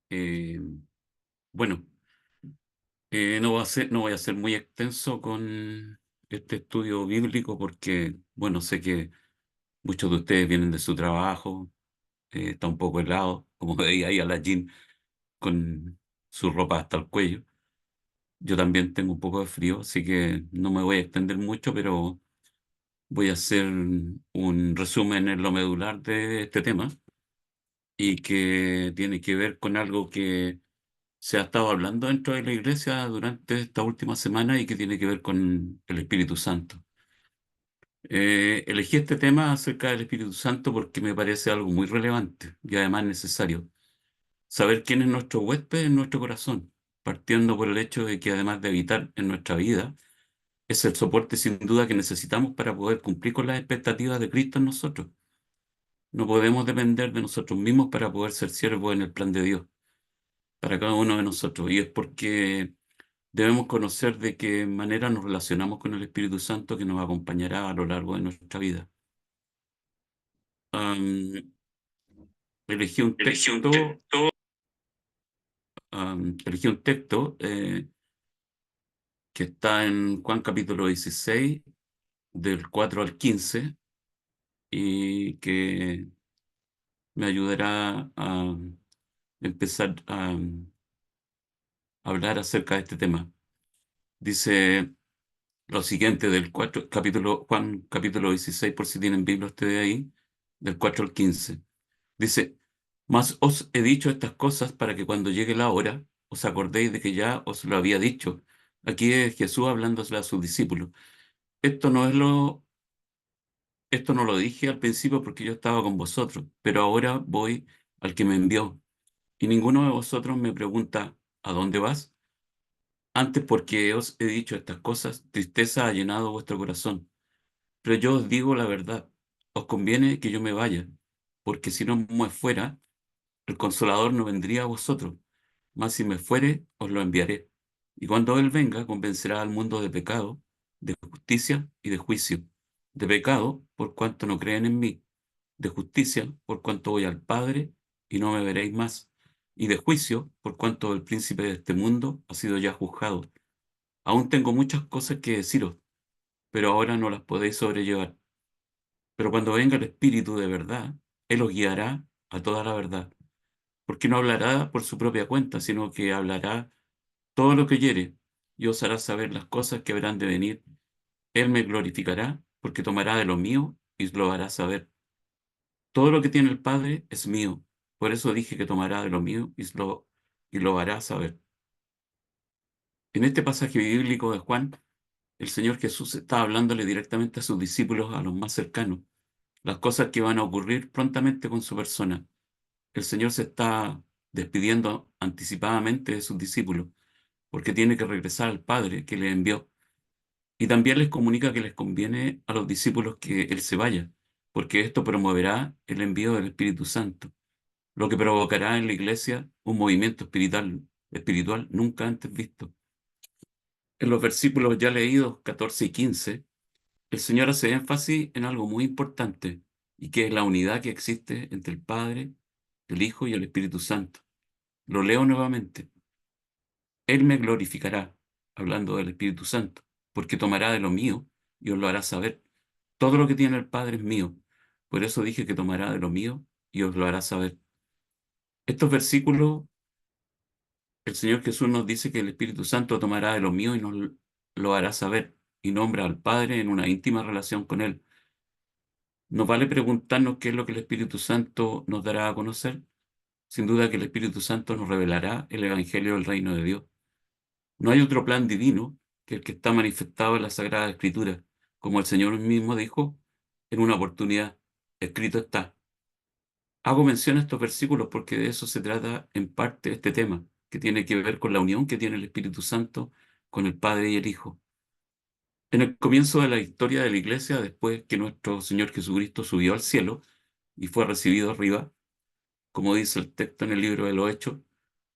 Eh, bueno, no voy a ser muy extenso con este estudio bíblico porque, bueno, sé que muchos de ustedes vienen de su trabajo, está un poco helado, como veía ahí a la Jean con su ropa hasta el cuello. Yo también tengo un poco de frío, así que no me voy a extender mucho, pero voy a hacer un resumen en lo medular de este tema y que tiene que ver con algo que se ha estado hablando dentro de la iglesia durante esta última semana y que tiene que ver con el Espíritu Santo. Elegí este tema acerca del Espíritu Santo porque me parece algo muy relevante y además necesario. Saber quién es nuestro huésped en nuestro corazón, partiendo por el hecho de que además de habitar en nuestra vida, es el soporte sin duda que necesitamos para poder cumplir con las expectativas de Cristo en nosotros. No podemos depender de nosotros mismos para poder ser siervos en el plan de Dios, para cada uno de nosotros. Y es porque debemos conocer de qué manera nos relacionamos con el Espíritu Santo que nos acompañará a lo largo de nuestra vida. Am, elegí un Elegí un texto, texto. elegí un texto que está en Juan capítulo 16, del 4 al 15, y que me ayudará a empezar a hablar acerca de este tema. Dice lo siguiente del 4, capítulo, Juan capítulo 16, por si tienen Biblia ustedes ahí, del 4 al 15. Dice, mas os he dicho estas cosas para que cuando llegue la hora os acordéis de que ya os lo había dicho. Aquí es Jesús hablándole a sus discípulos. Esto no es lo, esto no lo dije al principio porque yo estaba con vosotros, pero ahora voy al que me envió. Y ninguno de vosotros me pregunta, ¿a dónde vas? Antes porque os he dicho estas cosas, tristeza ha llenado vuestro corazón. Pero yo os digo la verdad, os conviene que yo me vaya, porque si no me fuera, el Consolador no vendría a vosotros, mas si me fuere, os lo enviaré. Y cuando Él venga, convencerá al mundo de pecado, de justicia y de juicio. De pecado, por cuanto no creen en mí. De justicia, por cuanto voy al Padre y no me veréis más. Y de juicio, por cuanto el príncipe de este mundo ha sido ya juzgado. Aún tengo muchas cosas que deciros, pero ahora no las podéis sobrellevar. Pero cuando venga el Espíritu de verdad, Él os guiará a toda la verdad, porque no hablará por su propia cuenta, sino que hablará todo lo que oyere, y os hará saber las cosas que habrán de venir. Él me glorificará, porque tomará de lo mío y lo hará saber. Todo lo que tiene el Padre es mío, por eso dije que tomará de lo mío y lo hará saber. En este pasaje bíblico de Juan, el Señor Jesús está hablándole directamente a sus discípulos, a los más cercanos, las cosas que van a ocurrir prontamente con su persona. El Señor se está despidiendo anticipadamente de sus discípulos, porque tiene que regresar al Padre que le envió. Y también les comunica que les conviene a los discípulos que Él se vaya, porque esto promoverá el envío del Espíritu Santo, lo que provocará en la iglesia un movimiento espiritual nunca antes visto. En los versículos ya leídos 14 y 15, el Señor hace énfasis en algo muy importante, y que es la unidad que existe entre el Padre, el Hijo y el Espíritu Santo. Lo leo nuevamente. Él me glorificará, hablando del Espíritu Santo, porque tomará de lo mío y os lo hará saber. Todo lo que tiene el Padre es mío. Por eso dije que tomará de lo mío y os lo hará saber. Estos versículos, el Señor Jesús nos dice que el Espíritu Santo tomará de lo mío y nos lo hará saber, y nombra al Padre en una íntima relación con Él. Nos vale preguntarnos qué es lo que el Espíritu Santo nos dará a conocer. Sin duda que el Espíritu Santo nos revelará el Evangelio del Reino de Dios. No hay otro plan divino que el que está manifestado en la Sagrada Escritura, como el Señor mismo dijo en una oportunidad, escrito está. Hago mención a estos versículos porque de eso se trata en parte este tema, que tiene que ver con la unión que tiene el Espíritu Santo con el Padre y el Hijo. En el comienzo de la historia de la Iglesia, después que nuestro Señor Jesucristo subió al cielo y fue recibido arriba, como dice el texto en el libro de los Hechos,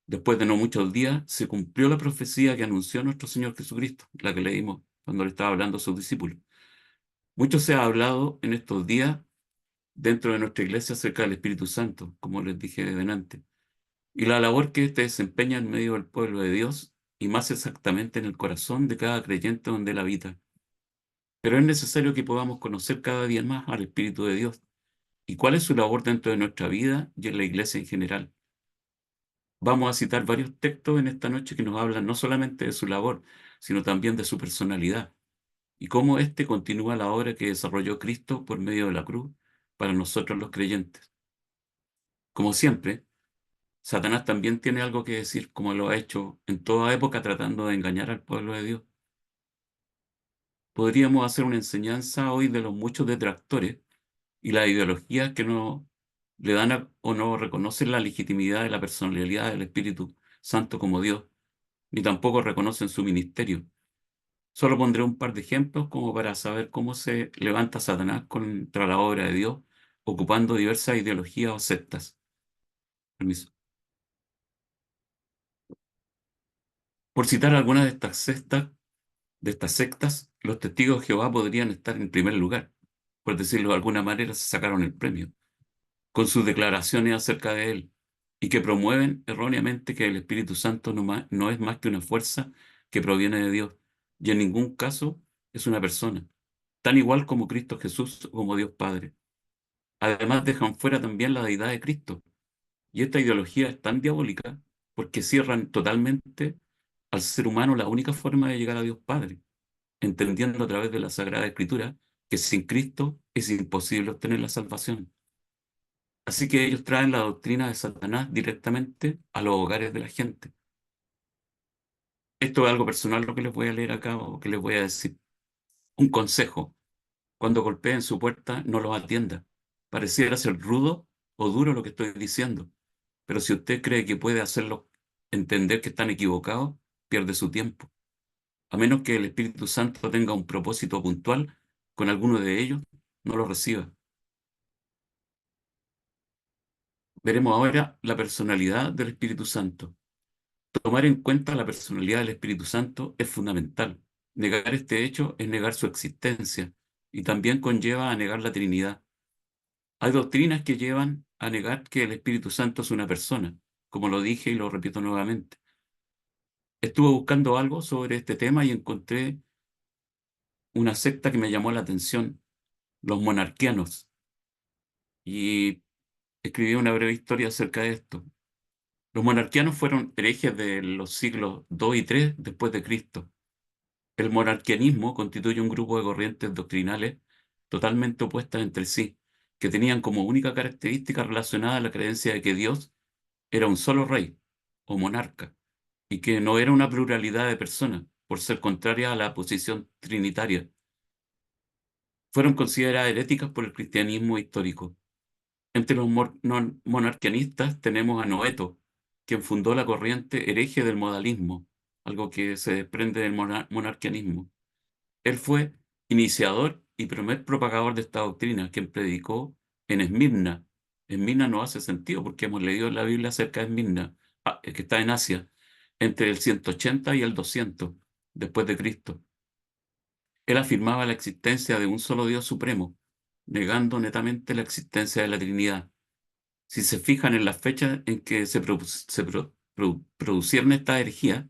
después de no muchos días, se cumplió la profecía que anunció nuestro Señor Jesucristo, la que leímos cuando le estaba hablando a sus discípulos. Mucho se ha hablado en estos días dentro de nuestra iglesia acerca del Espíritu Santo, como les dije de delante. y la labor que éste desempeña en medio del pueblo de Dios y más exactamente en el corazón de cada creyente donde él habita. Pero es necesario que podamos conocer cada día más al Espíritu de Dios y cuál es su labor dentro de nuestra vida y en la iglesia en general. Vamos a citar varios textos en esta noche que nos hablan no solamente de su labor, sino también de su personalidad y cómo éste continúa la obra que desarrolló Cristo por medio de la cruz para nosotros los creyentes. Como siempre, Satanás también tiene algo que decir, como lo ha hecho en toda época tratando de engañar al pueblo de Dios. Podríamos hacer una enseñanza hoy de los muchos detractores y las ideologías que no le dan o no reconocen la legitimidad de la personalidad del Espíritu Santo como Dios, ni tampoco reconocen su ministerio. Solo pondré un par de ejemplos como para saber cómo se levanta Satanás contra la obra de Dios, ocupando diversas ideologías o sectas. Permiso. Por citar algunas de estas sectas, los testigos de Jehová podrían estar en primer lugar. Por decirlo de alguna manera, se sacaron el premio con sus declaraciones acerca de él y que promueven erróneamente que el Espíritu Santo no es más que una fuerza que proviene de Dios y en ningún caso es una persona, tan igual como Cristo Jesús o como Dios Padre. Además, dejan fuera también la deidad de Cristo. Y esta ideología es tan diabólica porque cierran totalmente al ser humano la única forma de llegar a Dios Padre, entendiendo a través de la Sagrada Escritura que sin Cristo es imposible obtener la salvación. Así que ellos traen la doctrina de Satanás directamente a los hogares de la gente. Esto es algo personal lo que les voy a leer acá o que les voy a decir. Un consejo: cuando golpeen su puerta, no los atienda. Pareciera ser rudo o duro lo que estoy diciendo, pero si usted cree que puede hacerlos entender que están equivocados, pierde su tiempo. A menos que el Espíritu Santo tenga un propósito puntual con alguno de ellos, no lo reciba. Veremos ahora la personalidad del Espíritu Santo. Tomar en cuenta la personalidad del Espíritu Santo es fundamental. Negar este hecho es negar su existencia y también conlleva a negar la Trinidad. Hay doctrinas que llevan a negar que el Espíritu Santo es una persona, como lo dije y lo repito nuevamente. Estuve buscando algo sobre este tema y encontré una secta que me llamó la atención, los monarquianos, y escribí una breve historia acerca de esto. Los monarquianos fueron herejes de los siglos II y III después de Cristo. El monarquianismo constituye un grupo de corrientes doctrinales totalmente opuestas entre sí, que tenían como única característica relacionada la creencia de que Dios era un solo rey o monarca, y que no era una pluralidad de personas, por ser contraria a la posición trinitaria. Fueron consideradas heréticas por el cristianismo histórico. Entre los monarquianistas tenemos a Noeto, quien fundó la corriente hereje del modalismo, algo que se desprende del monarquianismo. Él fue iniciador y primer propagador de esta doctrina, quien predicó en Esmirna. Esmirna no hace sentido porque hemos leído en la Biblia acerca de Esmirna, que está en Asia, entre el 180 y el 200 después de Cristo. Él afirmaba la existencia de un solo Dios supremo, negando netamente la existencia de la Trinidad. Si se fijan en las fechas en que producieron esta herejía,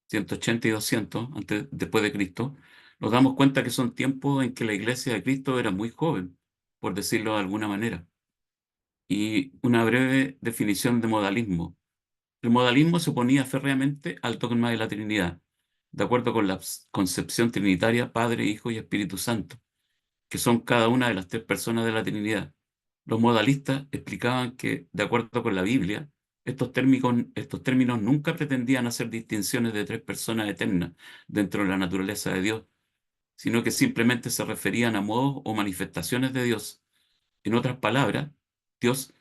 180 y 200 después de Cristo, nos damos cuenta que son tiempos en que la iglesia de Cristo era muy joven, por decirlo de alguna manera. Y una breve definición de modalismo. El modalismo se oponía férreamente al dogma de la Trinidad, de acuerdo con la concepción trinitaria Padre, Hijo y Espíritu Santo, que son cada una de las tres personas de la Trinidad. Los modalistas explicaban que, de acuerdo con la Biblia, estos términos nunca pretendían hacer distinciones de tres personas eternas dentro de la naturaleza de Dios, sino que simplemente se referían a modos o manifestaciones de Dios. En otras palabras, Dios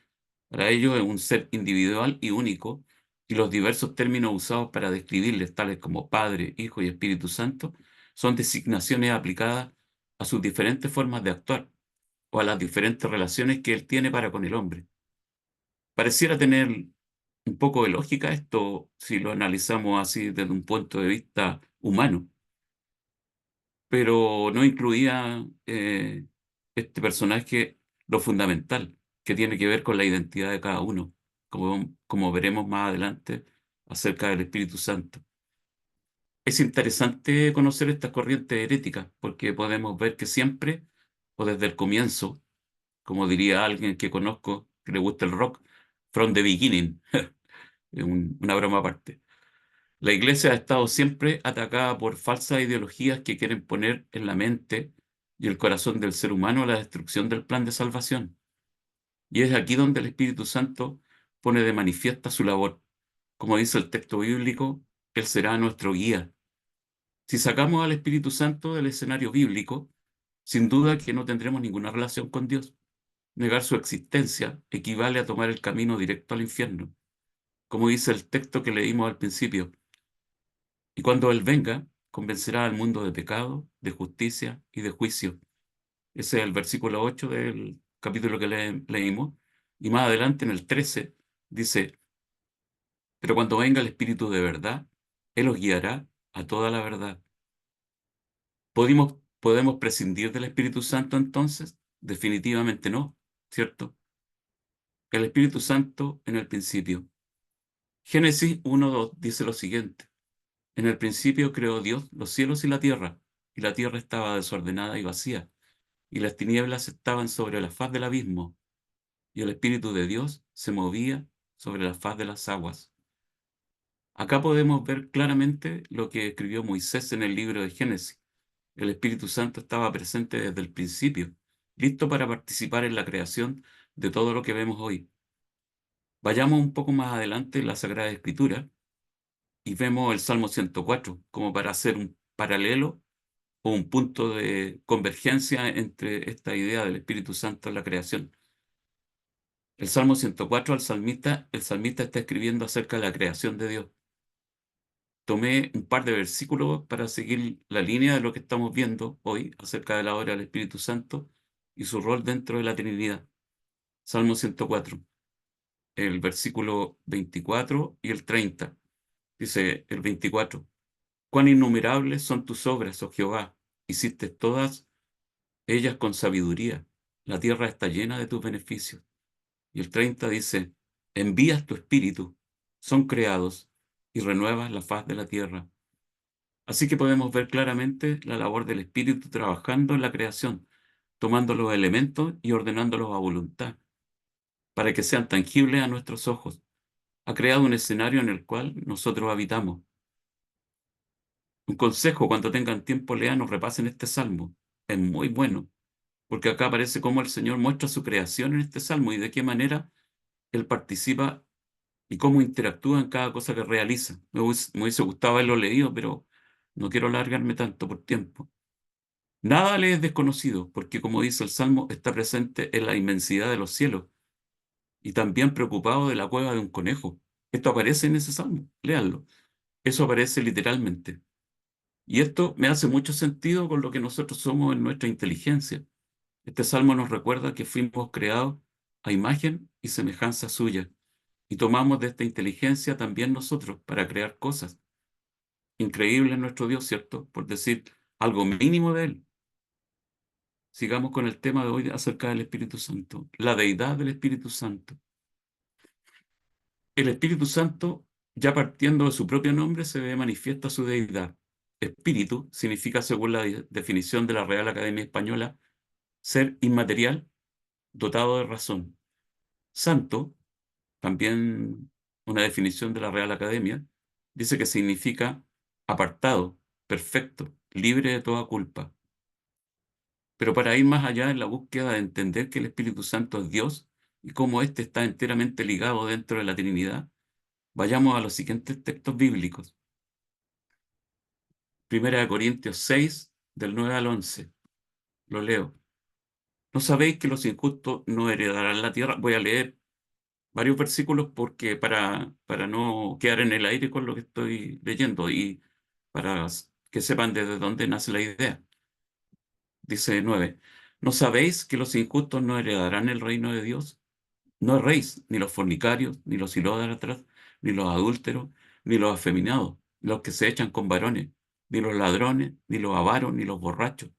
para ellos es un ser individual y único, y los diversos términos usados para describirles, tales como Padre, Hijo y Espíritu Santo, son designaciones aplicadas a sus diferentes formas de actuar o a las diferentes relaciones que él tiene para con el hombre. Pareciera tener un poco de lógica esto si lo analizamos así desde un punto de vista humano, pero no incluía este personaje lo fundamental, que tiene que ver con la identidad de cada uno. como veremos más adelante acerca del Espíritu Santo. Es interesante conocer estas corrientes heréticas porque podemos ver que siempre, o desde el comienzo, como diría alguien que conozco que le gusta el rock, from the beginning, es una broma aparte. La iglesia ha estado siempre atacada por falsas ideologías que quieren poner en la mente y el corazón del ser humano la destrucción del plan de salvación. Y es aquí donde el Espíritu Santo pone de manifiesta su labor. Como dice el texto bíblico, Él será nuestro guía. Si sacamos al Espíritu Santo del escenario bíblico, sin duda que no tendremos ninguna relación con Dios. Negar su existencia equivale a tomar el camino directo al infierno, como dice el texto que leímos al principio. Y cuando Él venga, convencerá al mundo de pecado, de justicia y de juicio. Ese es el versículo 8 del capítulo que leímos. Y más adelante, en el 13, dice: pero cuando venga el Espíritu de verdad, Él os guiará a toda la verdad. ¿Podemos prescindir del Espíritu Santo entonces? Definitivamente no, ¿cierto? El Espíritu Santo en el principio. Génesis 1:2 dice lo siguiente: en el principio creó Dios los cielos y la tierra estaba desordenada y vacía, y las tinieblas estaban sobre la faz del abismo, y el Espíritu de Dios se movía sobre la faz de las aguas. Acá podemos ver claramente lo que escribió Moisés en el libro de Génesis. El Espíritu Santo estaba presente desde el principio, listo para participar en la creación de todo lo que vemos hoy. Vayamos un poco más adelante en la Sagrada Escritura y vemos el Salmo 104 como para hacer un paralelo o un punto de convergencia entre esta idea del Espíritu Santo en la creación. El Salmo 104, el salmista está escribiendo acerca de la creación de Dios. Tomé un par de versículos para seguir la línea de lo que estamos viendo hoy acerca de la obra del Espíritu Santo y su rol dentro de la Trinidad. Salmo 104, el versículo 24 y el 30. Dice el 24: cuán innumerables son tus obras, oh Jehová, hiciste todas ellas con sabiduría. La tierra está llena de tus beneficios. Y el 30 dice: envías tu espíritu, son creados y renuevas la faz de la tierra. Así que podemos ver claramente la labor del espíritu trabajando en la creación, tomando los elementos y ordenándolos a voluntad, para que sean tangibles a nuestros ojos. Ha creado un escenario en el cual nosotros habitamos. Un consejo: cuando tengan tiempo, lean o repasen este salmo. Es muy bueno, porque acá aparece cómo el Señor muestra su creación en este salmo y de qué manera Él participa y cómo interactúa en cada cosa que realiza. Me hubiese gustado haberlo leído, pero no quiero alargarme tanto por tiempo. Nada le es desconocido, porque como dice el Salmo, está presente en la inmensidad de los cielos y también preocupado de la cueva de un conejo. Esto aparece en ese Salmo, léanlo. Eso aparece literalmente. Y esto me hace mucho sentido con lo que nosotros somos en nuestra inteligencia. Este Salmo nos recuerda que fuimos creados a imagen y semejanza suya, y tomamos de esta inteligencia también nosotros para crear cosas. Increíble nuestro Dios, ¿cierto? Por decir algo mínimo de Él. Sigamos con el tema de hoy acerca del Espíritu Santo, la deidad del Espíritu Santo. El Espíritu Santo, ya partiendo de su propio nombre, se ve manifiesta su deidad. Espíritu significa, según la definición de la Real Academia Española, ser inmaterial, dotado de razón. Santo, también una definición de la Real Academia, dice que significa apartado, perfecto, libre de toda culpa. Pero para ir más allá en la búsqueda de entender que el Espíritu Santo es Dios y cómo éste está enteramente ligado dentro de la Trinidad, vayamos a los siguientes textos bíblicos. Primera de Corintios 6, del 9 al 11. Lo leo. ¿No sabéis que los injustos no heredarán la tierra? Voy a leer varios versículos porque para no quedar en el aire con lo que estoy leyendo y para que sepan desde dónde nace la idea. Dice 9. ¿No sabéis que los injustos no heredarán el reino de Dios? No erréis, ni los fornicarios, ni los idólatras, ni los adúlteros, ni los afeminados, los que se echan con varones, ni los ladrones, ni los avaros, ni los borrachos,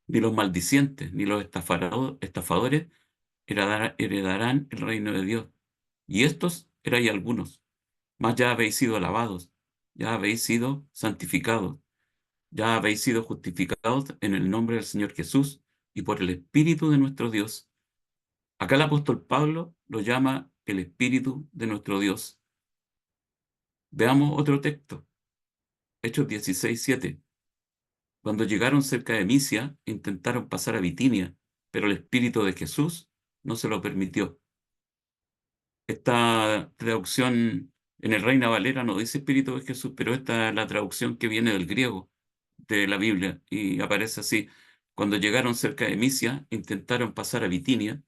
ni los maldicientes, ni los estafadores heredarán el reino de Dios. Y estos erais algunos, mas ya habéis sido lavados, ya habéis sido santificados, ya habéis sido justificados en el nombre del Señor Jesús y por el Espíritu de nuestro Dios. Acá el apóstol Pablo lo llama el Espíritu de nuestro Dios. Veamos otro texto, Hechos 16:7. Cuando llegaron cerca de Misia, intentaron pasar a Bitinia, pero el Espíritu de Jesús no se lo permitió. Esta traducción en el Reina Valera no dice Espíritu de Jesús, pero esta es la traducción que viene del griego de la Biblia y aparece así. Cuando llegaron cerca de Misia, intentaron pasar a Bitinia,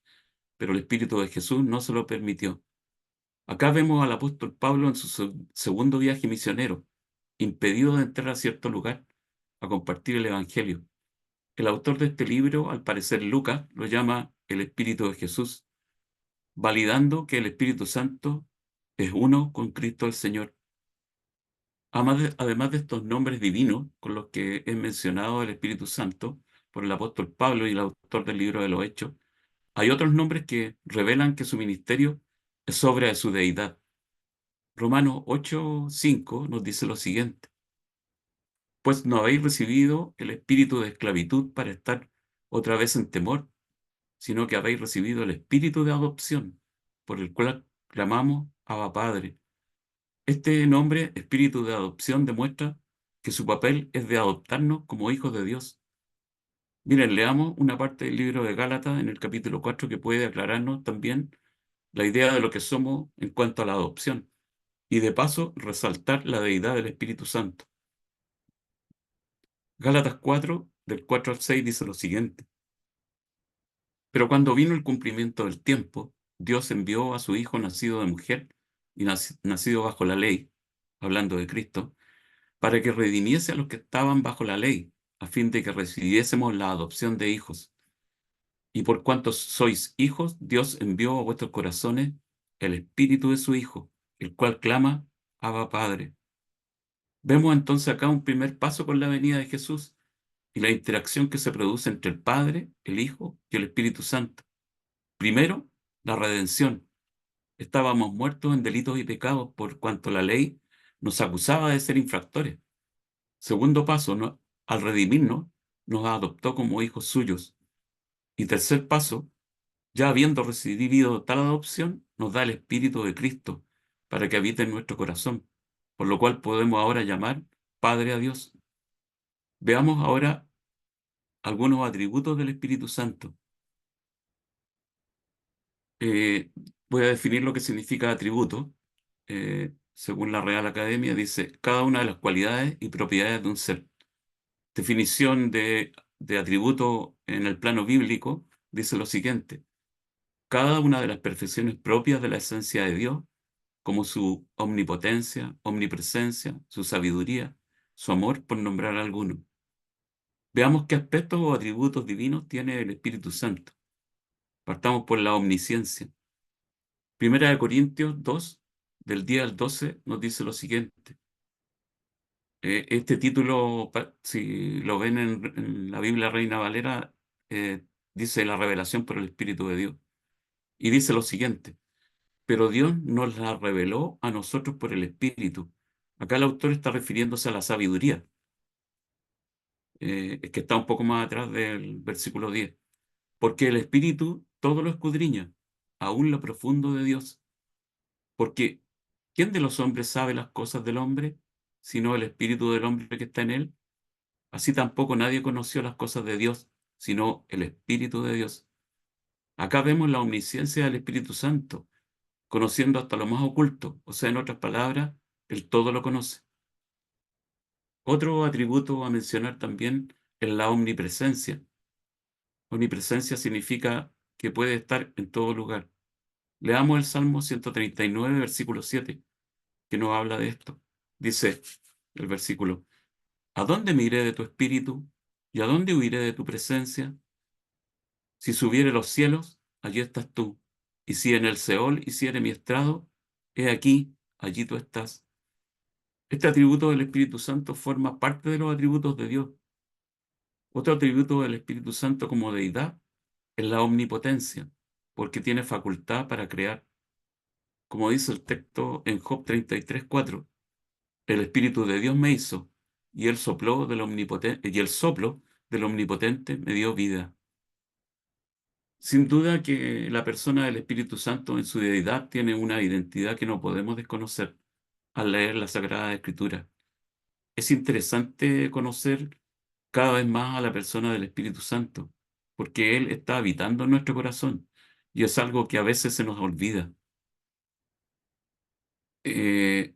pero el Espíritu de Jesús no se lo permitió. Acá vemos al apóstol Pablo en su segundo viaje misionero, impedido de entrar a cierto lugar a compartir el Evangelio. El autor de este libro, al parecer Lucas, lo llama el Espíritu de Jesús, validando que el Espíritu Santo es uno con Cristo el Señor. Además de estos nombres divinos con los que es mencionado el Espíritu Santo por el apóstol Pablo y el autor del libro de los Hechos, hay otros nombres que revelan que su ministerio es obra de su deidad. Romanos 8:5 nos dice lo siguiente: pues no habéis recibido el espíritu de esclavitud para estar otra vez en temor, sino que habéis recibido el espíritu de adopción, por el cual clamamos Abba Padre. Este nombre, espíritu de adopción, demuestra que su papel es de adoptarnos como hijos de Dios. Miren, leamos una parte del libro de Gálatas en el capítulo 4 que puede aclararnos también la idea de lo que somos en cuanto a la adopción y de paso resaltar la deidad del Espíritu Santo. Gálatas 4, del 4 al 6 dice lo siguiente: pero cuando vino el cumplimiento del tiempo, Dios envió a su Hijo nacido de mujer y nacido bajo la ley, hablando de Cristo, para que redimiese a los que estaban bajo la ley, a fin de que recibiésemos la adopción de hijos. Y por cuanto sois hijos, Dios envió a vuestros corazones el Espíritu de su Hijo, el cual clama, Abba Padre. Vemos entonces acá un primer paso con la venida de Jesús y la interacción que se produce entre el Padre, el Hijo y el Espíritu Santo. Primero, la redención. Estábamos muertos en delitos y pecados por cuanto la ley nos acusaba de ser infractores. Segundo paso, al redimirnos, nos adoptó como hijos suyos. Y tercer paso, ya habiendo recibido tal adopción, nos da el Espíritu de Cristo para que habite en nuestro corazón, por lo cual podemos ahora llamar Padre a Dios. Veamos ahora algunos atributos del Espíritu Santo. Eh, Voy a definir lo que significa atributo. Según la Real Academia, dice cada una de las cualidades y propiedades de un ser. Definición de atributo en el plano bíblico dice lo siguiente: cada una de las perfecciones propias de la esencia de Dios, como su omnipotencia, omnipresencia, su sabiduría, su amor, por nombrar alguno. Veamos qué aspectos o atributos divinos tiene el Espíritu Santo. Partamos por la omnisciencia. Primera de Corintios 2, del 10 al 12, nos dice lo siguiente. Este título, si lo ven en la Biblia Reina Valera, dice la revelación por el Espíritu de Dios. Y dice lo siguiente: pero Dios nos la reveló a nosotros por el Espíritu. Acá el autor está refiriéndose a la sabiduría, es que está un poco más atrás del versículo 10. Porque el Espíritu todo lo escudriña, aún lo profundo de Dios. Porque ¿quién de los hombres sabe las cosas del hombre, sino el Espíritu del hombre que está en él? Así tampoco nadie conoció las cosas de Dios, sino el Espíritu de Dios. Acá vemos la omnisciencia del Espíritu Santo, conociendo hasta lo más oculto, o sea, en otras palabras, él todo lo conoce. Otro atributo a mencionar también es la omnipresencia. Omnipresencia significa que puede estar en todo lugar. Leamos el Salmo 139, versículo 7, que nos habla de esto. Dice el versículo: ¿a dónde me iré de tu espíritu? ¿Y a dónde huiré de tu presencia? Si subiere los cielos, allí estás tú. Y si en el Seol hiciere mi estrado, he aquí, allí tú estás. Este atributo del Espíritu Santo forma parte de los atributos de Dios. Otro atributo del Espíritu Santo como deidad es la omnipotencia, porque tiene facultad para crear. como dice el texto en Job 33:4, el Espíritu de Dios me hizo, y el soplo del Omnipotente me dio vida. Sin duda que la persona del Espíritu Santo en su deidad tiene una identidad que no podemos desconocer al leer la Sagrada Escritura. Es interesante conocer cada vez más a la persona del Espíritu Santo, porque Él está habitando en nuestro corazón y es algo que a veces se nos olvida. Eh,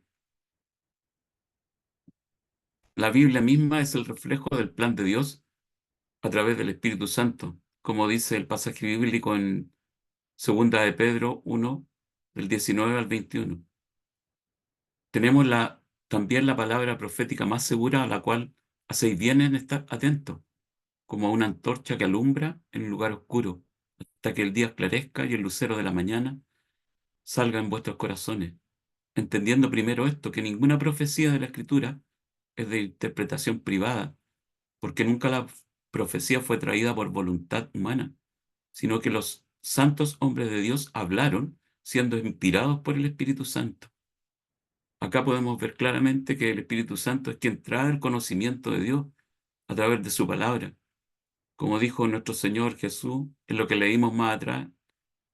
la Biblia misma es el reflejo del plan de Dios a través del Espíritu Santo, como dice el pasaje bíblico en Segunda de Pedro 1, del 19 al 21. Tenemos también la palabra profética más segura a la cual hacéis bien en estar atentos, como una antorcha que alumbra en un lugar oscuro, hasta que el día esclarezca y el lucero de la mañana salga en vuestros corazones. Entendiendo primero esto, que ninguna profecía de la Escritura es de interpretación privada, porque nunca la profecía fue traída por voluntad humana, sino que los santos hombres de Dios hablaron siendo inspirados por el Espíritu Santo. Acá podemos ver claramente que el Espíritu Santo es quien trae el conocimiento de Dios a través de su palabra, como dijo nuestro Señor Jesús en lo que leímos más atrás,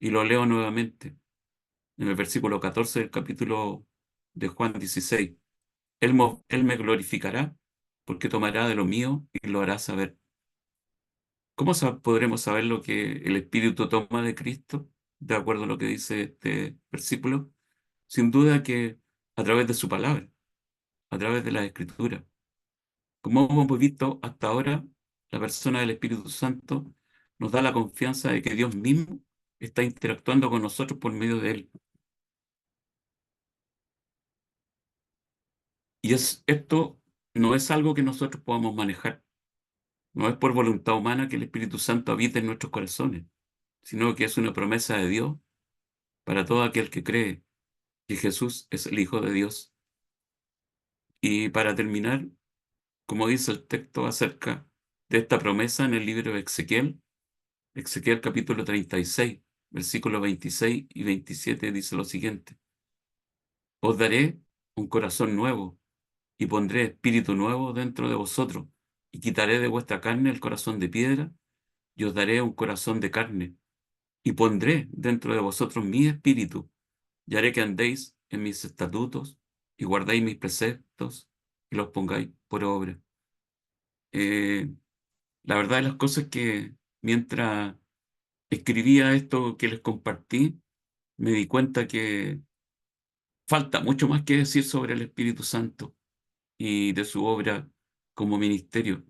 y lo leo nuevamente, en el versículo 14 del capítulo de Juan 16. Él me glorificará porque tomará de lo mío y lo hará saber. ¿Cómo podremos saber lo que el Espíritu toma de Cristo, de acuerdo a lo que dice este versículo? Sin duda que a través de su palabra, a través de la Escritura. Como hemos visto hasta ahora, la persona del Espíritu Santo nos da la confianza de que Dios mismo está interactuando con nosotros por medio de Él. Y esto no es algo que nosotros podamos manejar. No es por voluntad humana que el Espíritu Santo habita en nuestros corazones, sino que es una promesa de Dios para todo aquel que cree que Jesús es el Hijo de Dios. Y para terminar, como dice el texto acerca de esta promesa en el libro de Ezequiel, Ezequiel capítulo 36, versículos 26 y 27 dice lo siguiente: Os daré un corazón nuevo y pondré espíritu nuevo dentro de vosotros y quitaré de vuestra carne el corazón de piedra y os daré un corazón de carne y pondré dentro de vosotros mi espíritu y haré que andéis en mis estatutos y guardéis mis preceptos y los pongáis por obra. Eh, la verdad de las cosas es que mientras escribía esto que les compartí, me di cuenta que falta mucho más que decir sobre el Espíritu Santo y de su obra como ministerio.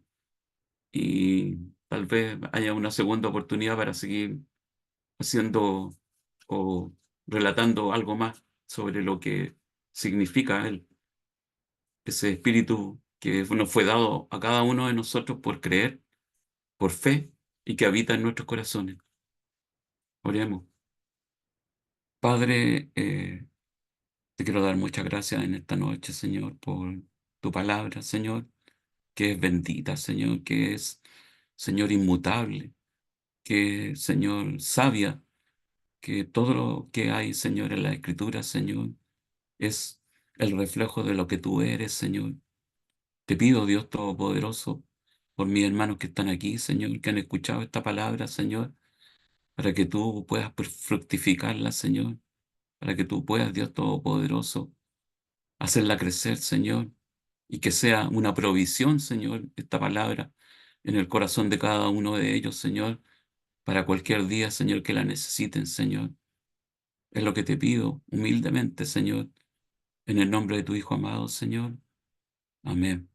Y tal vez haya una segunda oportunidad para seguir haciendo o relatando algo más sobre lo que significa ese espíritu que nos fue dado a cada uno de nosotros por creer, por fe y que habita en nuestros corazones. Oremos. Padre, te quiero dar muchas gracias en esta noche, Señor, por tu palabra, Señor, que es bendita, Señor, que es, Señor, inmutable, que, Señor, sabia, que todo lo que hay, Señor, en la Escritura, Señor, es el reflejo de lo que tú eres, Señor. Te pido, Dios Todopoderoso, por mis hermanos que están aquí, Señor, que han escuchado esta palabra, Señor, para que tú puedas fructificarla, Señor, para que tú puedas, Dios Todopoderoso, hacerla crecer, Señor, y que sea una provisión, Señor, esta palabra en el corazón de cada uno de ellos, Señor, para cualquier día, Señor, que la necesiten, Señor. Es lo que te pido humildemente, Señor, en el nombre de tu Hijo amado, Señor. Amén.